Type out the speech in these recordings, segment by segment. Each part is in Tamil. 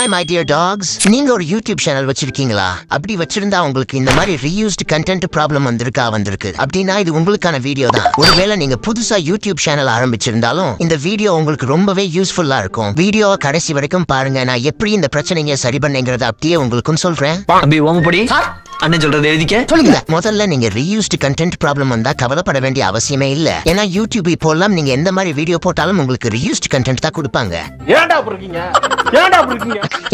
Hi my dear dogs. நீங்க ஒரு யூடியூப் சேனல் வச்சிருக்கீங்களா? அப்படி வச்சிருந்தா உங்களுக்கு இந்த மாதிரி ரீயூஸ்டு கண்டென்ட் ப்ராப்ளம் வந்திருக்கு. அப்படின்னா இது உங்களுக்கான வீடியோ தான். ஒருவேளை நீங்க புதுசா யூடியூப் சேனல் ஆரம்பிச்சிருந்தாலும் இந்த வீடியோ உங்களுக்கு ரொம்பவே யூஸ்ஃபுல்லா இருக்கும். வீடியோவை கடைசி வரைக்கும் பாருங்க. நான் எப்படி இந்த பிரச்சனையை சரி பண்ணேங்கிறத அப்படியே உங்களுக்கும் சொல்றேன். அண்ணன் சொல்றது எழுதிக்க சொல்லுங்க. முதல்ல நீங்க ரீயூஸ்டு கண்டென்ட் ப்ராப்ளம் வந்தா கவலைப்பட வேண்டிய அவசியமே இல்ல. ஏன்னா யூடியூப் இப்போலாம் நீங்க எந்த மாதிரி வீடியோ போட்டாலும் உங்களுக்கு ரீயூஸ்டு கண்டென்ட் தான் கொடுப்பாங்க.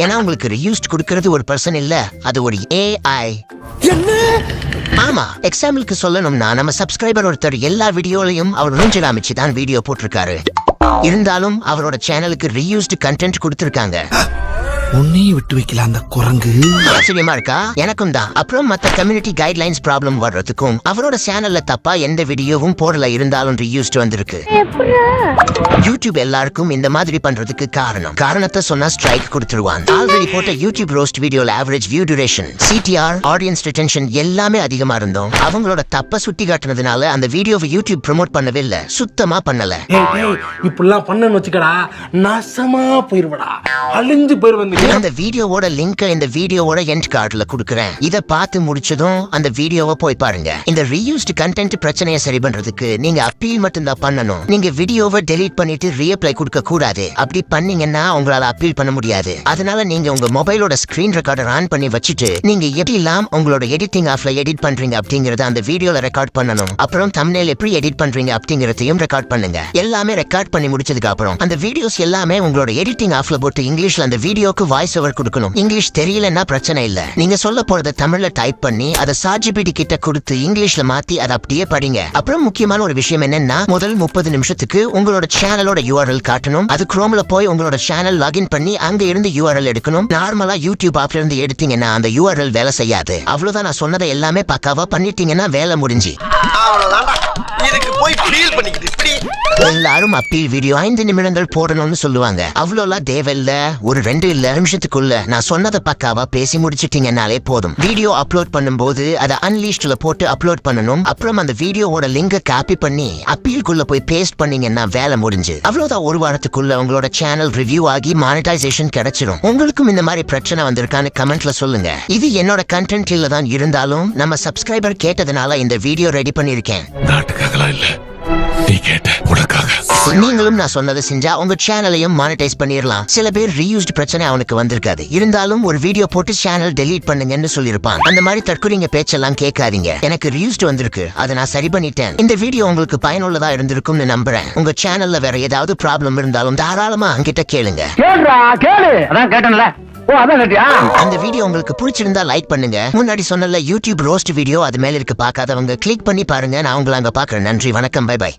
ஏன்னா உங்களுக்கு ரீயூஸ்டு கொடுக்கிறது ஒரு பர்சன் இல்ல, அது ஒரு AI. ஆமா, எக்ஸாம்பிளுக்கு சொல்லணும்னா நம்ம சப்ஸ்கிரைபர் ஒருத்தர் எல்லா வீடியோலையும் அவர் மூஞ்சில அமைச்சு தான் வீடியோ போட்டிருக்காரு. இருந்தாலும் அவரோட சேனலுக்கு ரீயூஸ்டு கண்டென்ட் கொடுத்திருக்காங்க. உன்னையும் விட்டு வைக்கல அந்த குரங்கு. ஆச்சரியமா இருக்கா? எனக்கும் தான். அப்புறம் மத்த கம்யூனிட்டி கைட்லைன்ஸ் ப்ராப்ளம் வர்றதுக்கும் அவரோட சேனல்ல தப்பா எந்த வீடியோவும் போடல இருந்தாலும் ரீயூஸ்டு வந்திருக்கு. யூடியூப் எல்லாருக்கும் இந்த மாதிரி பண்றதுக்கு காரணத்தை சொன்னா ஸ்ட்ரைக் கொடுத்துருவான். ஆல்ரெடி போட்ட யூடியூப் ரோஸ்ட் வீடியோல average view duration, CTR, audience retention எல்லாமே அதிகமா இருந்தோம். அவங்களோட தப்ப சுட்டி காட்டுனதுனால அந்த வீடியோவை யூடியூப் ப்ரோமோட் பண்ணவே இல்ல, சுத்தமா பண்ணல. இப்படிலாம் பண்ணன்னு வச்சுக்கடா நாசமா போயிருவடா, அழிஞ்சு போயிருவ. அந்த வீடியோவோட லிங்க் இந்த வீடியோவோட எண்ட் கார்டுல கொடுக்கறேன். இத பார்த்து முடிச்சதும் அந்த வீடியோவை போய் பாருங்க. இந்த ரீயூஸ்டு கண்டென்ட் பிரச்சனையை சரி பண்றதுக்கு நீங்க அப்பீல் மட்டும் தான் பண்ணணும். நீங்க வீடியோவை டெலீட் பண்ணிட்டு ரீஅப்ளை கொடுக்க கூடாது. அப்படி பண்ணீங்கன்னா உங்களால அப்பீல் பண்ண முடியாது. அதனால நீங்க உங்க மொபைலோட ஸ்கிரீன் ரெக்கார்டர் ஆன் பண்ணி வச்சுட்டு நீங்க எப்படிலாம் உங்களோட எடிட்டிங் ஆஃப்ல எடிட் பண்றீங்க அப்படிங்கறத அந்த வீடியோல ரெக்கார்ட் பண்ணணும். அப்புறம் தம்ப்நெயில் எப்படி எடிட் பண்றீங்க அப்படிங்கறதையும் ரெக்கார்ட் பண்ணுங்க. எல்லாமே ரெக்கார்ட் பண்ணி முடிச்சதுக்கு அப்புறம் அந்த வீடியோஸ் எல்லாமே உங்களோட எடிட்டிங் ஆஃப்ல போட்டு இங்கிலீஷ்ல அந்த வீடியோக்கு வாய்ஸ் ஓவர் கொடுக்கணும். இங்கிலீஷ் தெரியலன்னா பிரச்சனை இல்ல, நீங்க சொல்ல போறத தமிழ்ல டைப் பண்ணி அதை ChatGPT கிட்ட கொடுத்து இங்கிலீஷ்ல மாத்தி அதை அப்படியே படிங்க. அப்புறம் முக்கியமான ஒரு விஷயம் என்னன்னா, முதல் 30 நிமிஷத்துக்கு உங்களோட சேனலோட URL காட்டணும். அது குரோம்ல போய் உங்களோட சேனல் லாகின் பண்ணி அங்க இருந்து URL எடுக்கணும். நார்மலா யூடியூப் ஆப்ல இருந்து எடுத்தீங்கன்னா அந்த URL வேலை செய்யாது. அவ்வளவுதான். நான் சொன்னதை எல்லாமே பக்காவா பண்ணிட்டீங்கன்னா வேலை முடிஞ்சு. எல்லாரும் அப்பீல் வீடியோ 5 நிமிடங்கள் போடணும்னு சொல்லுவாங்க. அவ்வளோலாம் தேவையில்ல. ஒரு 2 இல்ல நிமிஷத்துக்குள்ள நான் சொன்னதை பக்காவா பேசி முடிச்சிட்டீங்கன்னாலே போதும். வீடியோ அப்லோட் பண்ணும்போது அதை அன்லீஸ்ட்ல போட்டு அப்லோட் பண்ணணும். அப்புறம் அந்த வீடியோவோட லிங்கை காப்பி பண்ணி அப்பீலுக்குள்ள போய் பேஸ்ட் பண்ணீங்கன்னா வேலை முடிஞ்சு. அவ்வளவுதான். ஒரு வாரத்துக்குள்ள உங்களோட சேனல் ரிவ்யூ ஆகி மானிட்டைசேஷன் கிடைச்சிடும். உங்களுக்கும் இந்த மாதிரி பிரச்சனை வந்திருக்கான்னு கமெண்ட்ல சொல்லுங்க. இது என்னோட கண்டென்ட்ல தான் இருந்தாலும் நம்ம சப்ஸ்கிரைபர் கேட்டதுனால இந்த வீடியோ ரெடி பண்ணிருக்கேன். நீங்களும் நான் சொன்னதை செஞ்சா உங்க சேனலையும் மானிட்டைஸ் பண்ணிடலாம். சில பேர் ரீயூஸ்டு பிரச்சனை அவனுக்கு வந்திருக்காது, இருந்தாலும் ஒரு வீடியோ போட்டு சேனல் டெலீட் பண்ணுங்கன்னு சொல்லியிருப்பான். அந்த மாதிரி தற்கொலைங்க பேச்செல்லாம் கேட்காதீங்க. எனக்கு ரீயூஸ்டு வந்திருக்கு, அதை நான் சரி பண்ணிட்டேன். இந்த வீடியோ உங்களுக்கு பயனுள்ளதா இருந்திருக்கும்னு நம்புறேன். உங்க சேனல்ல வேற ஏதாவது ப்ராப்ளம் இருந்தாலும் தாராளமா அங்கிட்ட கேளுங்க. அந்த வீடியோ உங்களுக்கு பிடிச்சிருந்தா லைக் பண்ணுங்க. முன்னாடி சொன்னல யூடியூப் ரோஸ்ட் வீடியோ அது மேல இருக்கு, பார்க்காதவங்க கிளிக் பண்ணி பாருங்க. நான் உங்களை அங்க பாக்குறேன். நன்றி, வணக்கம், பை பை.